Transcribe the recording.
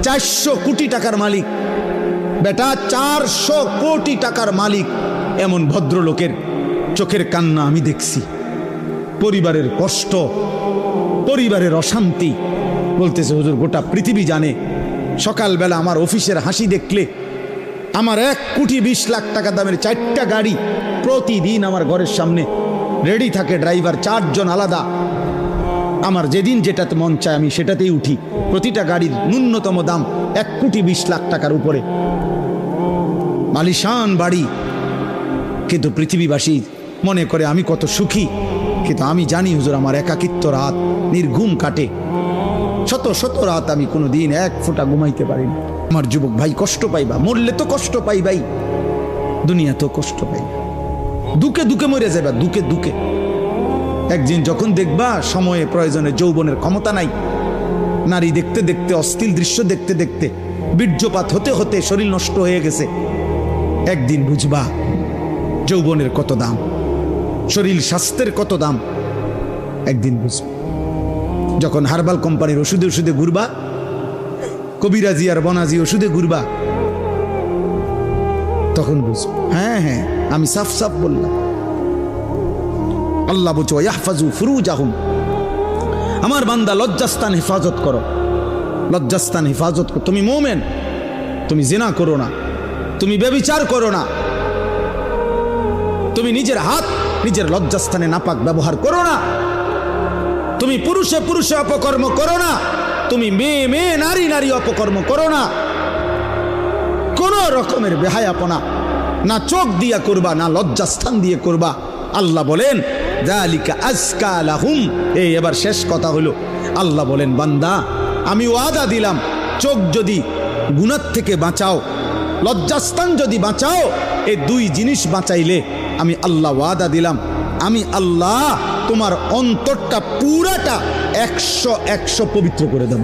400 কোটি টাকার মালিক, বেটা 400 কোটি টাকার মালিক, এমন ভদ্রলোকের চোখের কান্না আমি দেখছি। পরিবারের কষ্ট, পরিবারের অশান্তি। বলতেছে হুজুর গোটা পৃথিবী জানে, সকালবেলা আমার অফিসের হাসি দেখলে আমার 1,20,00,000 টাকা দামের 4টা গাড়ি প্রতিদিন আমার ঘরের সামনে রেডি থাকে, ড্রাইভার 4 জন আলাদা। আমার যেদিন যেটাতে মন চায় আমি সেটাতেই উঠি। প্রতিটা গাড়ির ন্যূনতম দাম 1,20,00,000 টাকার উপরে, মালিশান বাড়ি। কিন্তু পৃথিবীবাসী মনে করে আমি কত সুখী, কিন্তু আমি জানি হুজুর আমার একাকিত্ব রাত নির্ঘুম কাটে। শত শত রাত আমি কোনো দিন 1 ফোঁটা ঘুমাইতে পারি না। আমার যুবক ভাই কষ্ট পাইবা, মরলে তো কষ্ট পাই ভাই, দুনিয়া তো কষ্ট পাই, দুকে দুকে মরে যাবা, দুকে দুকে। একদিন যখন দেখবা সময়ে প্রয়োজনে যৌবনের ক্ষমতা নাই, নারী দেখতে দেখতে, অশ্লীল দৃশ্য দেখতে দেখতে, বীর্যপাত হতে হতে শরীর নষ্ট হয়ে গেছে, একদিন বুঝবা যৌবনের কত দাম, শরীর স্বাস্থ্যের কত দাম, একদিন বুঝবা। যখন হার্বাল কোম্পানির ওষুধে ওষুধে ঘুরবা, কবিরাজি আর বনাজি ওষুধে ঘুরবা, তখন বুঝবা। হ্যাঁ হ্যাঁ, আমি সাফ সাফ বললাম। আল্লাহ বলছে ইয়াহফাজু ফুরুজাহুম, আমার বান্দা লজ্জাস্থান হেফাজত করো, লজ্জাস্থান হেফাজত করো। তুমি মুমিন, তুমি জিনা করো না, তুমি ব্যভিচার করো না, তুমি নিজের হাত নিজের লজ্জাস্থানে নাপাক ব্যবহার করো না, তুমি পুরুষে পুরুষে অপকর্ম করো না, তুমি মেয়ে মেয়ে নারী নারী অপকর্ম করো না, কোন রকমের বেহায়াপনা না চোখ দিয়া করবা না লজ্জাস্থান দিয়ে করবা। আল্লাহ বলেন যালিকা আজকা লাহুম। এই এবার শেষ কথা হলো, আল্লাহ বলেন বান্দা আমি ওয়াদা দিলাম, চোখ যদি গুনাহ থেকে বাঁচাও, লজ্জাস্থান যদি বাঁচাও, এই 2 জিনিস বাঁচাইলে আমি আল্লাহ ওয়াদা দিলাম, আমি আল্লাহ তোমার অন্তরটা পুরাটা 100 পবিত্র করে দেব।